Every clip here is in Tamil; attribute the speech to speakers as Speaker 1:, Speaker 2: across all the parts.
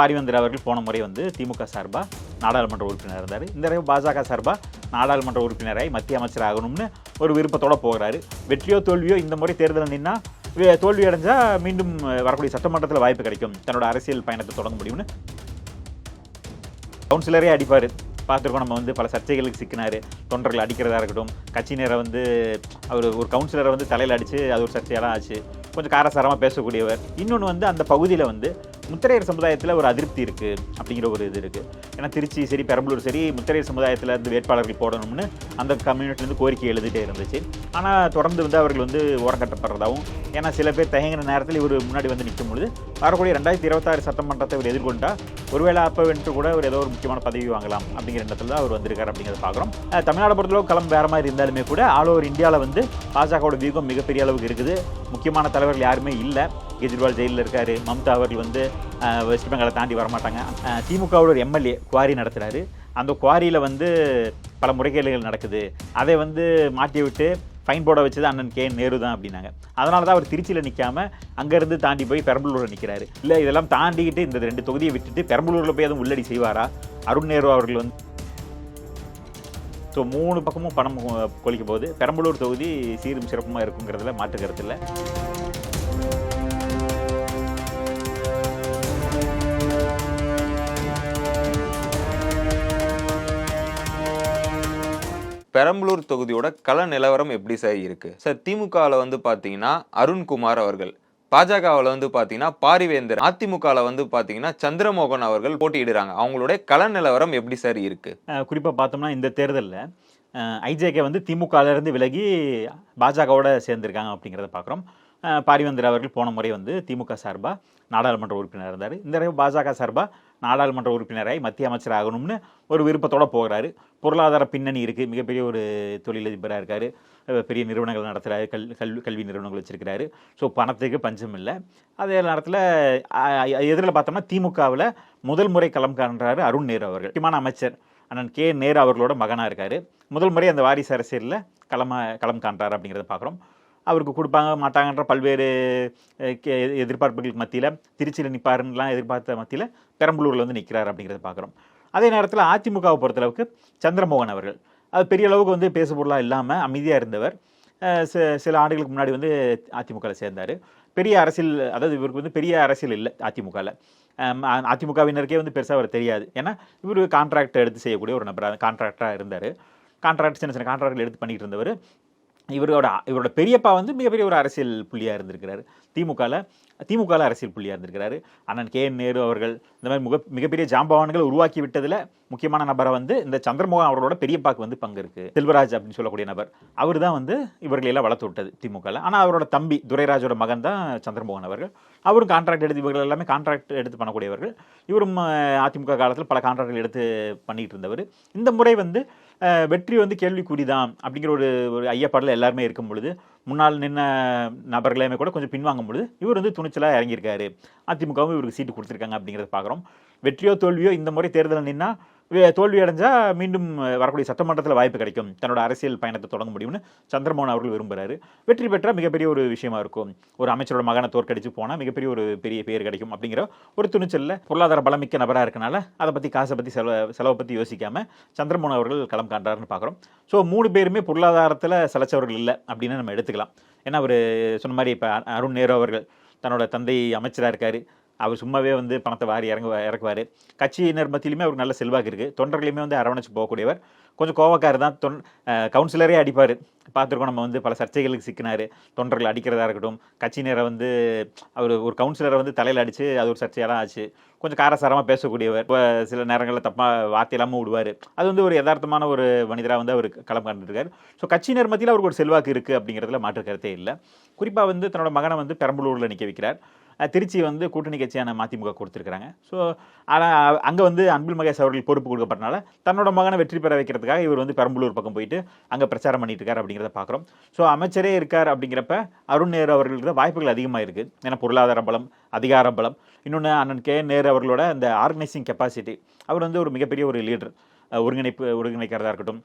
Speaker 1: பாரிவேந்தர் அவர்கள் போன முறை வந்து திமுக சார்பாக நாடாளுமன்ற உறுப்பினர் இருந்தார். இந்த தடவை பாஜக சார்பாக நாடாளுமன்ற உறுப்பினராய் மத்திய அமைச்சர் ஆகணும்னு ஒரு விருப்பத்தோடு போகிறாரு. வெற்றியோ தோல்வியோ இந்த முறை தேர்தல் நின்னா தோல்வி அடைஞ்சால் மீண்டும் வரக்கூடிய சட்டமன்றத்தில் வாய்ப்பு கிடைக்கும், தன்னோட அரசியல் பயணத்தை தொடங்க முடியும்னு கவுன்சிலரே அடிப்பார். பார்த்துருக்கோம், நம்ம வந்து பல சர்ச்சைகளுக்கு சிக்கினார். தொண்டர்கள் அடிக்கிறதா இருக்கட்டும், கட்சியினரை வந்து அவர் ஒரு கவுன்சிலரை வந்து தலையில் அடித்து அது ஒரு சர்ச்சையெல்லாம் ஆச்சு. கொஞ்சம் காரசாரமாக பேசக்கூடியவர். இன்னொன்று வந்து அந்த பகுதியில் வந்து முத்திரையர் சமுதாயத்தில் ஒரு அதிருப்தி இருக்குது அப்படிங்கிற ஒரு இது இருக்குது. ஏன்னா திருச்சி சரி, பெரம்பலூர் சரி, முத்திரையர் சமுதாயத்தில் இருந்து வேட்பாளர்கள் போடணும்னு அந்த கம்யூனிட்டிலேருந்து கோரிக்கை எழுதிட்டே இருந்துச்சு. ஆனால் தொடர்ந்து வந்து அவர்கள் வந்து ஓரங்கட்டப்படுறதாகவும், ஏன்னா சில பேர் தயங்குற நேரத்தில் இவர் முன்னாடி வந்து நிற்கும் பொழுது வரக்கூடிய 2026 சட்டமன்றத்தை இவர் எதிர்கொண்டால் ஒருவேளை அப்போ வென்று கூட ஒரு ஏதோ ஒரு முக்கியமான பதவி வாங்கலாம் அப்படிங்கிற எண்ணத்தில் தான் அவர் வந்திருக்கார் அப்படிங்கிறத பார்க்குறோம். தமிழ்நாடு பொறுத்தளவு களம் வேறு மாதிரி இருந்தாலுமே கூட ஆல் ஓவர் இந்தியாவில் வந்து பாஜகவோட வியூகம் மிகப்பெரிய அளவுக்கு இருக்குது. முக்கியமான தலைவர்கள் யாருமே இல்லை. கெஜ்ரிவால் ஜெயிலில் இருக்கார். மம்தா அவர்கள் வந்து வெஸ்ட் பெங்காலை தாண்டி வரமாட்டாங்க. திமுகவோட ஒரு எம்எல்ஏ குவாரி நடத்துகிறாரு. அந்த குவாரியில் வந்து பல முறைகேடுகள் நடக்குது. அதை வந்து மாட்டி விட்டு ஃபைன் போட வச்சது அண்ணன் கே நேரு தான் அப்படின்னாங்க. அதனால தான் அவர் திருச்சியில் நிற்காம அங்கேருந்து தாண்டி போய் பெரம்பலூரில் நிற்கிறாரு. இல்லை, இதெல்லாம் தாண்டிக்கிட்டு இந்த 2 தொகுதியை விட்டுட்டு பெரம்பலூரில் போய் எதுவும் உள்ளடி செய்வாரா? அருண் நேரு அவர்கள் வந்து ஸோ 3 பக்கமும் பணம் கொலிக்கும் போது பெரம்பலூர் தொகுதி சீரும் சிறப்புமாக இருக்குங்கிறதுல மாற்று கருத்து இல்லை.
Speaker 2: பெரம்பலூர் தொகுதியோட கள நிலவரம் எப்படி சார் இருக்கு சார்? திமுகவில் வந்து பார்த்தீங்கன்னா அருண்குமார் அவர்கள், பாஜகவில் வந்து பார்த்தீங்கன்னா பாரிவேந்தர், அதிமுகவில் வந்து பார்த்தீங்கன்னா சந்திரமோகன் அவர்கள் போட்டியிடுறாங்க. அவங்களுடைய கள நிலவரம் எப்படி சார் இருக்கு?
Speaker 1: குறிப்பாக பார்த்தோம்னா இந்த தேர்தலில் ஐஜேகே வந்து திமுகவிலேருந்து விலகி பாஜகவோட சேர்ந்திருக்காங்க அப்படிங்கிறத பார்க்குறோம். பாரிவேந்தர் அவர்கள் போன முறை வந்து திமுக சார்பாக நாடாளுமன்ற உறுப்பினர் இருந்தார். இந்த தடவை பாஜக சார்பாக நாடாளுமன்ற உறுப்பினராய் மத்திய அமைச்சர் ஆகணும்னு ஒரு விருப்பத்தோடு போகிறாரு. பொருளாதார பின்னணி இருக்குது. மிகப்பெரிய ஒரு தொழிலதிபராக இருக்கார். பெரிய நிறுவனங்கள் நடத்துகிறாரு. கல்வி நிறுவனங்கள் வச்சுருக்கிறாரு. ஸோ பணத்துக்கு பஞ்சம் இல்லை. அதே நேரத்தில் எதிரில் பார்த்தோம்னா திமுகவில் முதல் முறை களம் காண்றாரு அருண் நேரு அவர்கள். முக்கியமான அமைச்சர் அண்ணன் கே நேரு அவர்களோட மகனாக இருக்கார். முதல் முறை அந்த வாரிசு அரசியலில் களம் காண்றாரு அப்படிங்கிறத பார்க்குறோம். அவருக்கு கொடுப்பாங்க மாட்டாங்கன்ற பல்வேறு எதிர்பார்ப்புகளுக்கு மத்தியில் திருச்சியில் நிற்பாருன்னெலாம் எதிர்பார்த்த மத்தியில் பெரம்பலூரில் வந்து நிற்கிறார் அப்படிங்கிறத பார்க்குறோம். அதே நேரத்தில் அதிமுகவை பொறுத்தளவுக்கு சந்திரமோகன் அவர்கள் அது பெரிய அளவுக்கு வந்து பேசுபொருளாக இல்லாமல் அமைதியாக இருந்தவர். சில ஆண்டுகளுக்கு முன்னாடி வந்து அதிமுகவில் சேர்ந்தார். பெரிய அரசியல், அதாவது இவருக்கு வந்து பெரிய அரசியல் இல்லை அதிமுகவில். அதிமுகவினருக்கே வந்து பெருசாக அவர் தெரியாது. ஏன்னா இவர் கான்ட்ராக்ட் எடுத்து செய்யக்கூடிய ஒரு நபராக கான்ட்ராக்டராக இருந்தார். சின்ன சின்ன கான்ட்ராக்டில் எடுத்து பண்ணிகிட்டு இருந்தவர். இவரோட பெரியப்பா வந்து மிகப்பெரிய ஒரு அரசியல் புள்ளியாக இருந்திருக்கிறாரு. திமுகவில் அரசியல் புள்ளியாக இருந்திருக்கிறாரு. அண்ணன் கே நேரு அவர்கள் இந்த மாதிரி மிகப்பெரிய ஜாம்பவான்களை உருவாக்கி விட்டதில் முக்கியமான நபரை வந்து இந்த சந்திரமோகன் அவர்களோட பெரியப்பாக்கு வந்து பங்கு இருக்குது. செல்வராஜ் அப்படின்னு சொல்லக்கூடிய நபர், அவர் தான் வந்து இவர்களெல்லாம் வளர்த்து விட்டது திமுகவில். ஆனால் அவரோட தம்பி துரைராஜோட மகன் தான் சந்திரமோகன் அவர்கள். அவரும் கான்ட்ராக்ட் எடுத்து, இவர்கள் எல்லாமே கான்ட்ராக்ட் எடுத்து பண்ணக்கூடியவர்கள். இவரும் அதிமுக காலத்தில் பல கான்ட்ராக்டுகள் எடுத்து பண்ணிகிட்டு இருந்தவர். இந்த முறை வந்து வெற்றி வந்து கேள்விக்குறிதான் அப்படிங்கிற ஒரு ஐயப்பாடில் எல்லாருமே இருக்கும் பொழுது, முன்னால் நின்ன நபர்களையுமே கூட கொஞ்சம் பின்வாங்கும் பொழுது இவர் வந்து துணிச்சலாக இறங்கியிருக்காரு. அதிமுகவும் இவருக்கு சீட்டு கொடுத்துருக்காங்க அப்படிங்கிறத பார்க்குறோம். வெற்றியோ தோல்வியோ இந்த முறை தேர்தலில் நின்னா தோல்வி அடைஞ்சால் மீண்டும் வரக்கூடிய சட்டமன்றத்தில் வாய்ப்பு கிடைக்கும், தன்னோட அரசியல் பயணத்தை தொடங்க முடியும்னு சந்திரமோகன் அவர்கள் விரும்புகிறாரு. வெற்றி பெற்றால் மிகப்பெரிய ஒரு விஷயமா இருக்கும். ஒரு அமைச்சரோட மகனை தோற்கடிச்சு போனால் மிகப்பெரிய ஒரு பெரிய பேர் கிடைக்கும் அப்படிங்கிற ஒரு துணிச்சலில் பொருளாதார பலமிக்க நபராக இருக்கனால அதை பற்றி காசை பற்றி செலவை பற்றி யோசிக்காமல் சந்திரமோகன் அவர்கள் களம் காண்றாருன்னு பார்க்குறோம். ஸோ 3 பேருமே பொருளாதாரத்தில் சலைச்சவர்கள் இல்லை அப்படின்னு நம்ம எடுத்துக்கலாம். ஏன்னா அவர் சொன்ன மாதிரி இப்போ அருண் நேரு அவர்கள் தன்னோட தந்தை அமைச்சராக இருக்கார். அவர் சும்மாவே வந்து பணத்தை வாரி இறக்குவார். கட்சியினர் மத்தியிலுமே அவருக்கு நல்ல செல்வாக்கு இருக்குது. தொண்டர்களையுமே வந்து அரவணைச்சு போகக்கூடியவர். கொஞ்சம் கோவக்கார் தான். கவுன்சிலரே அடிப்பார். பார்த்துருக்கோம், நம்ம வந்து பல சர்ச்சைகளுக்கு சிக்கினார். தொண்டர்கள் அடிக்கிறதா இருக்கட்டும், கட்சியினரை வந்து அவர் ஒரு கவுன்சிலரை வந்து தலையில் அடித்து அது ஒரு சர்ச்சையெல்லாம் ஆச்சு. கொஞ்சம் காரசாரமாக பேசக்கூடியவர். இப்போ சில நேரங்களில் தப்பாக வார்த்தை இல்லாமல் விடுவார். அது வந்து ஒரு யதார்த்தமான ஒரு மனிதராக வந்து அவர் களம் காண்டிருக்கார். ஸோ கட்சியினர் மத்தியில் அவருக்கு ஒரு செல்வாக்கு இருக்குது அப்படிங்கிறதுல மாற்று கருத்தே இல்லை. குறிப்பாக வந்து தன்னோட மகனை வந்து பெரம்பலூரில் நிற்க வைக்கிறார். திருச்சி வந்து கூட்டணி கட்சியான மதிமுக கொடுத்துருக்குறாங்க. ஸோ ஆனால் அங்கே வந்து அன்பில் மகேஷ் அவர்கள் பொறுப்பு கொடுக்கப்பட்டனால தன்னோட மகனை வெற்றி பெற வைக்கிறதுக்காக இவர் வந்து பெரம்பலூர் பக்கம் போயிட்டு அங்கே பிரச்சாரம் பண்ணிட்டு இருக்கார் அப்படிங்கிறத பார்க்குறோம். ஸோ அமைச்சரே இருக்கார் அப்படிங்கிறப்ப அருண் நேரு அவர்களுக்கு தான் வாய்ப்புகள் அதிகமாக இருக்குது. ஏன்னா பொருளாதார பலம், அதிகார பலம், இன்னொன்று அண்ணன் கே நேரு அவர்களோட அந்த ஆர்கனைசிங் கெப்பாசிட்டி. அவர் வந்து ஒரு மிகப்பெரிய ஒரு லீடர், ஒருங்கிணைக்கிறதா இருக்கட்டும்.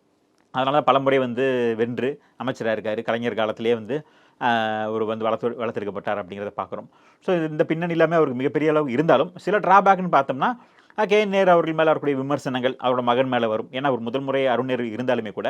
Speaker 1: அதனால பலமுறை வந்து வென்று அமைச்சராக இருக்கார். கலைஞர் காலத்திலே வந்து ஒரு வந்து வளர்த்தெடுக்கப்பட்டார் அப்படிங்கிறத பார்க்குறோம். ஸோ இந்த பின்னணி எல்லாமே அவருக்கு மிகப்பெரிய அளவு இருந்தாலும் சில டிராபேக்னு பார்த்தோம்னா கே.என். நேரு அவர்கள் மேலே வரக்கூடிய விமர்சனங்கள் அவரோட மகன் மேலே வரும். ஏன்னா அவர் முதல் முறை அருண் நேரு இருந்தாலுமே கூட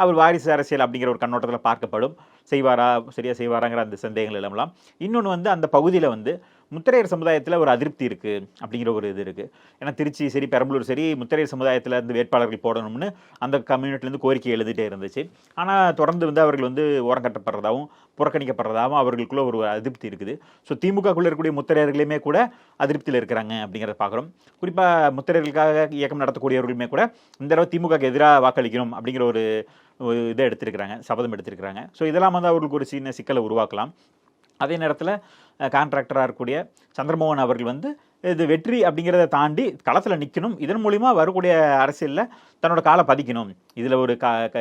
Speaker 1: அவர் வாரிசு அரசியல் அப்படிங்கிற ஒரு கண்ணோட்டத்தில் பார்க்கப்படும். செய்வாரா சரியாக செய்வாராங்கிற அந்த சந்தேகங்கள் இல்லாமலாம். இன்னொன்று வந்து அந்த பகுதியில் வந்து முத்திரையர் சமுதாயத்தில் ஒரு அதிருப்தி இருக்குது அப்படிங்கிற ஒரு இது இருக்குது. ஏன்னா திருச்சி சரி பெரம்பலூர் சரி முத்திரையர் சமுதாயத்தில் இருந்து வேட்பாளர்கள் போடணும்னு அந்த கம்யூனிட்டிலேருந்து கோரிக்கை எழுதிட்டே இருந்துச்சு. ஆனால் தொடர்ந்து வந்து அவர்கள் வந்து ஓரங்கட்டப்படுறதாகவும் புறக்கணிக்கப்படுறதாகவும் அவர்களுக்குள்ள ஒரு அதிருப்தி இருக்குது. ஸோ திமுகக்குள்ளே இருக்கக்கூடிய முத்திரையர்களையுமே கூட அதிருப்தியில் இருக்கிறாங்க அப்படிங்கிறத பார்க்குறோம். குறிப்பாக முத்திரையர்களுக்காக இயக்கம் நடத்தக்கூடியவர்களுமே கூட இந்த தடவை திமுகக்கு எதிராக வாக்களிக்கணும் அப்படிங்கிற ஒரு இதை எடுத்திருக்கிறாங்க, சபதம் எடுத்திருக்கிறாங்க. ஸோ இதெல்லாம் வந்து அவர்களுக்கு ஒரு சின்ன சிக்கலை உருவாக்கலாம். அதே நேரத்தில் கான்ட்ராக்டராக இருக்கக்கூடிய சந்திரமோகன் அவர்கள் வந்து இது வெற்றி அப்படிங்கிறத தாண்டி களத்தில் நிற்கணும், இதன் மூலிமா வரக்கூடிய அரசியலில் தன்னோட காலை பதிக்கணும், இதில் ஒரு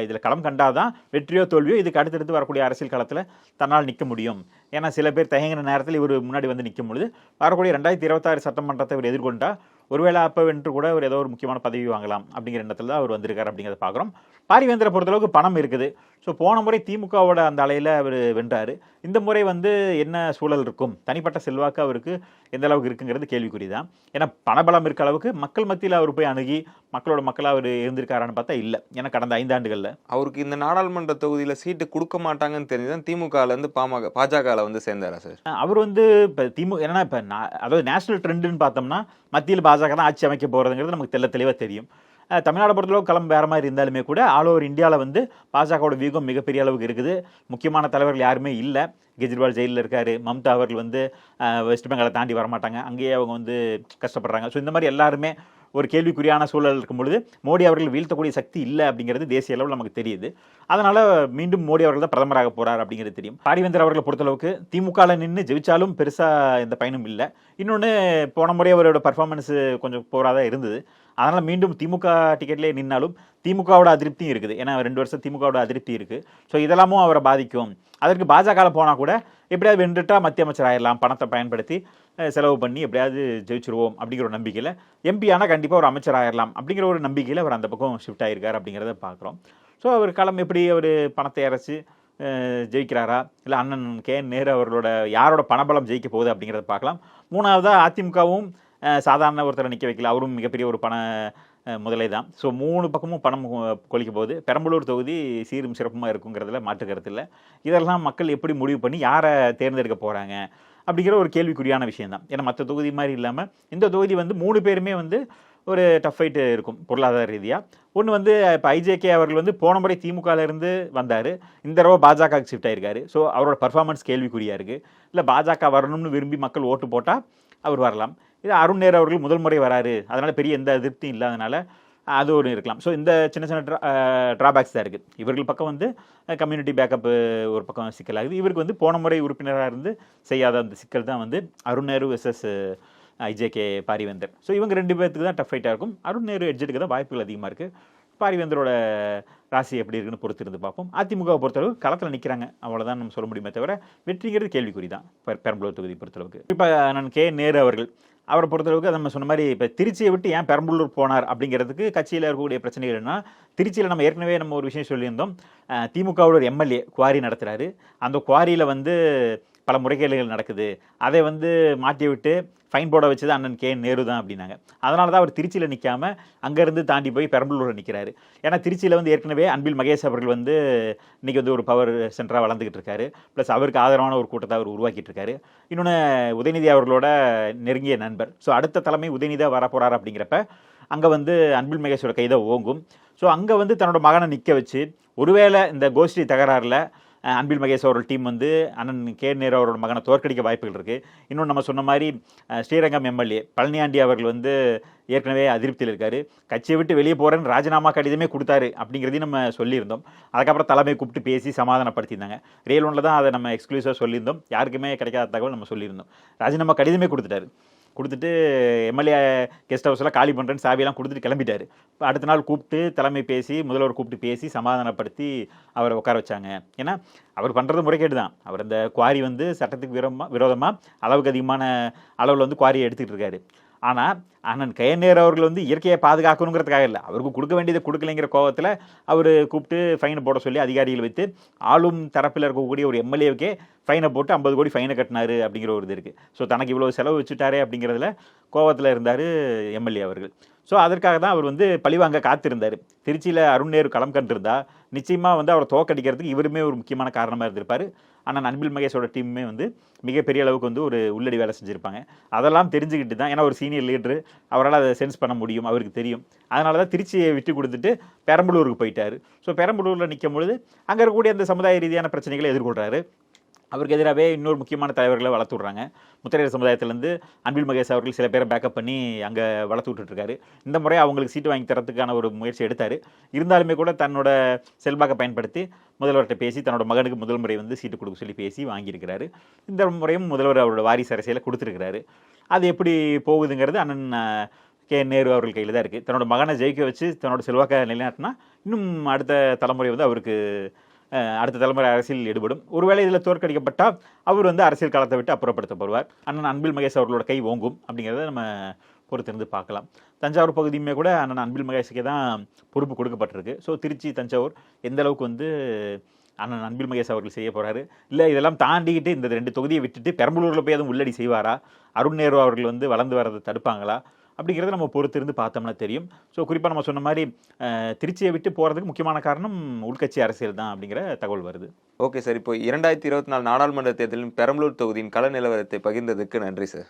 Speaker 1: இதில் களம் கண்டாதான் வெற்றியோ தோல்வியோ இதுக்கு அடுத்தடுத்து வரக்கூடிய அரசியல் களத்தில் தன்னால் நிற்க முடியும். ஏன்னா சில பேர் தயங்குற நேரத்தில் இவர் முன்னாடி வந்து நிற்கும் பொழுது வரக்கூடிய 2026 சட்டமன்றத்தை இவர் எதிர்கொண்டா ஒருவேளை அப்போ வென்று கூட ஒரு ஏதோ ஒரு முக்கியமான பதவி வாங்கலாம் அப்படிங்கிற எண்ணத்தில் தான் அவர் வந்திருக்கார் அப்படிங்கிறத பார்க்குறோம். பாரிவேந்தரை பொறுத்தளவுக்கு பணம் இருக்குது. ஸோ போன முறை திமுகவோட அந்த அலையில் அவர் வென்றார். இந்த முறை வந்து என்ன சூழல் இருக்கும், தனிப்பட்ட செல்வாக்கு அவருக்கு எந்த அளவுக்கு இருக்குங்கிறது கேள்விக்குறி தான். ஏன்னா பணபலம் இருக்க அளவுக்கு மக்கள் மத்தியில் அவர் போய் அணுகி மக்களோட மக்களாக அவர் இருந்திருக்காரான்னு பார்த்தா இல்லை. ஏன்னா கடந்த 5 ஆண்டுகளில்
Speaker 2: அவருக்கு இந்த நாடாளுமன்ற தொகுதியில் சீட்டு கொடுக்க மாட்டாங்கன்னு தெரிஞ்சுதான் திமுகலேருந்து பாஜகவில் வந்து சேர்ந்தாரா சார்?
Speaker 1: அவர் வந்து இப்போ என்னன்னா இப்போ அதாவது நேஷனல் ட்ரெண்டுன்னு பார்த்தோம்னா மத்தியில் பாஜக தான் ஆட்சி அமைக்க போகிறதுங்கிறது நமக்கு தெளிவாக தெரியும். தமிழ்நாடு பொறுத்தளவு களம் வேறு மாதிரி இருந்தாலுமே கூட ஆல் ஓவர் இந்தியாவில் வந்து பாஜகவோட வியூகம் மிகப்பெரிய அளவுக்கு இருக்குது. முக்கியமான தலைவர்கள் யாருமே இல்லை. கெஜ்ரிவால் ஜெயிலில் இருக்கார். மம்தா அவர்கள் வந்து வெஸ்ட் பெங்காலை தாண்டி வரமாட்டாங்க, அங்கேயே அவங்க வந்து கஷ்டப்படுறாங்க. ஸோ இந்த மாதிரி எல்லாருமே ஒரு கேள்விக்குறியான சூழல் இருக்கும் பொழுது மோடி அவர்கள் வீழ்த்தக்கூடிய சக்தி இல்லை அப்படிங்கிறது தேசிய அளவில் நமக்கு தெரியுது. அதனால் மீண்டும் மோடி அவர்கள் தான் பிரதமராக போகிறார் அப்படிங்கிறது தெரியும். பாரிவேந்தர் அவர்களை பொறுத்தளவுக்கு திமுகவில் நின்று ஜெயிச்சாலும் பெருசாக எந்த பயனும் இல்லை. இன்னொன்று போன முறை அவரோட பர்ஃபார்மன்ஸு கொஞ்சம் போராதான் இருந்தது. அதனால் மீண்டும் திமுக டிக்கெட்லேயே நின்னாலும் திமுகவோட அதிருப்தியும் இருக்குது. ஏன்னா 2 வருஷம் திமுகவோட அதிருப்தி இருக்குது. ஸோ இதெல்லாமும் அவரை பாதிக்கும். அதற்கு பாஜகவில் போனால் கூட எப்படியாவது வென்றுட்டா மத்திய அமைச்சர் ஆயிடலாம், பணத்தை பயன்படுத்தி செலவு பண்ணி எப்படியாவது ஜெயிச்சிருவோம் அப்படிங்கிற ஒரு நம்பிக்கையில், எம்பி ஆனால் கண்டிப்பாக ஒரு அமைச்சர் ஆயிடலாம் அப்படிங்கிற ஒரு நம்பிக்கையில் அவர் அந்த பக்கம் ஷிஃப்ட் ஆகியிருக்கார் அப்படிங்கிறத பார்க்குறோம். ஸோ அவர் களம் எப்படி அவர் பணத்தை இறைச்சி ஜெயிக்கிறாரா, இல்லை அண்ணன் கே.என். நேரு அவர்களோட யாரோட பணபலம் ஜெயிக்க போகுது அப்படிங்கிறத பார்க்கலாம். மூணாவதாக அதிமுகவும் சாதாரண ஒருத்தரை நிற்க வைக்கல, அவரும் மிகப்பெரிய ஒரு பண முதலை தான். ஸோ 3 பக்கமும் பணம் கொளிக்க போகுது. பெரம்பலூர் தொகுதி சீரும் சிறப்புமாக இருக்குங்கிறதுல மாற்று கருத்து இல்லை. இதெல்லாம் மக்கள் எப்படி முடிவு பண்ணி யாரை தேர்ந்தெடுக்க போகிறாங்க அப்படிங்கிற ஒரு கேள்விக்குறியான விஷயம் தான். ஏன்னா மற்ற தொகுதி மாதிரி இல்லாமல் இந்த தொகுதி வந்து 3 பேருமே வந்து ஒரு டஃப் ஃபைட்டு இருக்கும் பொருளாதார ரீதியாக. ஒன்று வந்து இப்போ ஐஜேகே அவர்கள் வந்து போன முறை திமுகலேருந்து வந்தார், இந்த தடவை பாஜகவுக்கு ஷிஃப்ட் ஆகிருக்காரு. ஸோ அவரோட பர்ஃபார்மன்ஸ் கேள்விக்குறியாக இருக்குது. இல்லை பாஜக வரணும்னு விரும்பி மக்கள் ஓட்டு போட்டால் அவர் வரலாம். இது அருண் நேரு அவர்கள் முதல் முறை வராரு, அதனால் பெரிய எந்த அதிருப்தியும் இல்லாதனால அது ஒன்று இருக்கலாம். ஸோ இந்த சின்ன சின்ன ட்ராபேக்ஸ் தான் இருக்குது. இவர்கள் பக்கம் வந்து கம்யூனிட்டி பேக்கப்பு ஒரு பக்கம் சிக்கலாகுது. இவருக்கு வந்து போன முறை உறுப்பினராக இருந்து செய்யாத அந்த சிக்கல் தான் வந்து Arun Nehru versus IJK Parivendhar. So இவங்க 2 பேர்த்துக்கு தான் டஃப் ஃபைட்டாக இருக்கும். அருண் நேரு எட்ஜெட்டுக்கு தான் வாய்ப்புகள் அதிகமாக இருக்குது. பாரிவேந்தரோட ராசி எப்படி இருக்குன்னு பொறுத்து இருந்து பார்ப்போம். அதிமுகவை பொறுத்தளவு களத்தில் நிற்கிறாங்க, அவ்வளோதான் நம்ம சொல்ல முடியுமே தவிர வெற்றிங்கிறது கேள்விக்குறி தான் பெரம்பலூர் தொகுதி பொறுத்தளவுக்கு. இப்போ நான் கே.என். நேரு அவர்கள் அவரை பொறுத்தளவுக்கு நம்ம சொன்ன மாதிரி இப்போ திருச்சியை விட்டு ஏன் பெரம்பலூர் போனார் அப்படிங்கிறதுக்கு கட்சியில் இருக்கக்கூடிய பிரச்சனைகள் என்ன, திருச்சியில் நம்ம ஏற்கனவே நம்ம ஒரு விஷயம் சொல்லியிருந்தோம். திமுகவோட ஒரு எம்எல்ஏ குவாரி நடத்துகிறாரு. அந்த குவாரியில் வந்து பல முறைகேடுகள் நடக்குது, அதை வந்து மாட்டி விட்டு ஃபைன் போட வச்சது அண்ணன் கே.என். நேரு தான் அப்படின்னாங்க. அதனால தான் அவர் திருச்சியில் நிற்காமல் அங்கேருந்து தாண்டி போய் பெரம்பலூரில் நிற்கிறாரு. ஏன்னா திருச்சியில் வந்து ஏற்கனவே அன்பில் மகேஷ் அவர்கள் வந்து இன்றைக்கி வந்து ஒரு பவர் சென்டராக வளர்ந்துக்கிட்டு இருக்காரு. ப்ளஸ் அவருக்கு ஆதரவான ஒரு கூட்டத்தை அவர் உருவாக்கிட்டு இருக்காரு. இன்னொன்று உதயநிதி அவர்களோட நெருங்கிய நண்பர். ஸோ அடுத்த தலைமை உதயநிதியாக வரப்போகிறார் அப்படிங்கிறப்ப அங்கே வந்து அன்பில் மகேஷோட கைதை ஓங்கும். ஸோ அங்கே வந்து தன்னோட மகனை நிற்க வச்சு ஒருவேளை இந்த கோஷ்டி தகராறில் அன்பில் மகேஷ் அவரோட டீம் வந்து அண்ணன் கே.என். நேரு அவரோட மகனை தோற்கடிக்க வாய்ப்புகள் இருக்குது. இன்னொன்று நம்ம சொன்ன மாதிரி ஸ்ரீரங்கம் எம்எல்ஏ பழனியாண்டி அவர்கள் வந்து ஏற்கனவே அதிருப்தியில் இருக்கார். கட்சியை விட்டு வெளியே போகிறேன்னு ராஜினாமா கடிதமே கொடுத்தாரு அப்படிங்கிறதையும் நம்ம சொல்லியிருந்தோம். அதுக்கப்புறம் தலைமையை கூப்பிட்டு பேசி சமாதானப்படுத்தியிருந்தாங்க. ரியல் ஒன்றில் தான் அதை நம்ம எக்ஸ்க்ளூசிவாக சொல்லியிருந்தோம். யாருக்குமே கிடைக்காத தகவல் நம்ம சொல்லியிருந்தோம். ராஜினாமா கடிதமே கொடுத்துட்டு எம்எல்ஏ கெஸ்ட் ஹவுஸில் காலி பண்ணுறேன்னு சாவியெல்லாம் கொடுத்துட்டு கிளம்பிட்டார். இப்போ அடுத்த நாள் கூப்பிட்டு தலைமை பேசி முதல்வர் கூப்பிட்டு பேசி சமாதானப்படுத்தி அவரை உட்கார வச்சாங்க. ஏன்னா அவர் பண்ணுறது முறைகேடு தான். அவர் அந்த குவாரி வந்து சட்டத்துக்கு விரோதமாக அளவுக்கு அதிகமான அளவில் வந்து குவாரியை எடுத்துக்கிட்டு இருக்காரு. ஆனால் அண்ணன் நேரு அவர்கள் வந்து இயற்கையை பாதுகாக்கணுங்கிறதுக்காக இல்லை, அவருக்கு கொடுக்க வேண்டியதை கொடுக்கலைங்கிற கோபத்தில் அவர் கூப்பிட்டு ஃபைனை போட சொல்லி அதிகாரிகள் வைத்து ஆளும் தரப்பில் இருக்கக்கூடிய ஒரு எம்எல்ஏவுக்கே ஃபைனை போட்டு 50 கோடி ஃபைனை கட்டினாரு அப்படிங்கிற ஒரு இது இருக்குது. ஸோ தனக்கு இவ்வளோ செலவு வச்சுட்டாரே அப்படிங்கிறதுல கோபத்தில் இருந்தார் எம்எல்ஏ அவர்கள். ஸோ அதற்காக தான் அவர் வந்து பழிவாங்க காத்திருந்தார். திருச்சியில் அருண் நேரு களம் கண்டிருந்தா நிச்சயமாக வந்து அவரை தோக்கடிக்கிறதுக்கு இவருமே ஒரு முக்கியமான காரணமாக இருந்திருப்பார். ஆனால் அன்பில் மகேஷோட டீமுமே வந்து மிகப்பெரிய அளவுக்கு வந்து ஒரு உள்ளடி வேலை செஞ்சுருப்பாங்க. அதெல்லாம் தெரிஞ்சுக்கிட்டு தான், ஏன்னா ஒரு சீனியர் லீடரு, அவரால் அதை சென்ஸ் பண்ண முடியும், அவருக்கு தெரியும். அதனால தான் திருச்சியை விட்டு கொடுத்துட்டு பெரம்பலூருக்கு போயிட்டார். ஸோ பெரம்பலூரில் நிற்கும் பொழுது அங்கே இருக்கக்கூடிய அந்த சமுதாய ரீதியான பிரச்சனைகளை எதிர்கொள்கிறாரு. அவருக்கு எதிராகவே இன்னொரு முக்கியமான தலைவர்களை வளர்த்து விட்றாங்க. முத்திரையர் சமுதாயத்திலேருந்து அன்பில் மகேஷ் அவர்கள் சில பேரை பேக்கப் பண்ணி அங்கே வளர்த்து விட்டுருக்காரு. இந்த முறை அவங்களுக்கு சீட்டு வாங்கி தரத்துக்கான ஒரு முயற்சி எடுத்தார். இருந்தாலுமே கூட தன்னோட செல்வாக்கை பயன்படுத்தி முதல்வர்கிட்ட பேசி தன்னோட மகனுக்கு முதல் முறை வந்து சீட்டு கொடுக்க சொல்லி பேசி வாங்கியிருக்கிறாரு. இந்த முறையும் முதல்வர் அவரோட வாரிசு அரசியலை கொடுத்துருக்கிறாரு. அது எப்படி போகுதுங்கிறது அண்ணன் நேரு அவர்கள் கையில் தான் இருக்குது. தன்னோட மகனை ஜெயிக்க வச்சு தன்னோட செல்வாக்கை நிலைநாட்டினா இன்னும் அடுத்த தலைமுறை வந்து அவருக்கு அடுத்த தலைமுறை அரசியல் ஈடுபடும். ஒருவேளை இதில் தோற்கடிக்கப்பட்டால் அவர் வந்து அரசியல் காலத்தை விட்டு அப்புறப்படுத்தப்படுவார். அண்ணன் அன்பில் மகேஷ் அவர்களோட கை ஓங்கும் அப்படிங்கிறத நம்ம பொறுத்திருந்து பார்க்கலாம். தஞ்சாவூர் பகுதியுமே கூட அண்ணன் அன்பில் மகேஷுக்கே தான் பொறுப்பு கொடுக்கப்பட்டிருக்கு. ஸோ திருச்சி தஞ்சாவூர் எந்த அளவுக்கு வந்து அண்ணன் அன்பில் மகேஷ் அவர்கள் செய்ய போகிறாரு, இல்லை இதெல்லாம் தாண்டிக்கிட்டு இந்த 2 தொகுதியை விட்டுட்டு பெரம்பலூரில் போய் அதுவும் உள்ளடி செய்வாரா, அருண் நேரு அவர்கள் வந்து வளர்ந்து வரதை தடுப்பாங்களா அப்படிங்கிறத நம்ம பொறுத்திருந்து பார்த்தோம்னா தெரியும். ஸோ குறிப்பாக நம்ம சொன்ன மாதிரி திருச்சியை விட்டு போகிறதுக்கு முக்கியமான காரணம் உள்கட்சி அரசியல் தான் அப்படிங்கிற தகவல் வருது.
Speaker 2: ஓகே சார், இப்போ 2024 நாடாளுமன்ற தேர்தலின் பெரம்பலூர் தொகுதியின் கள நிலவரத்தை பகிர்ந்ததுக்கு நன்றி சார்.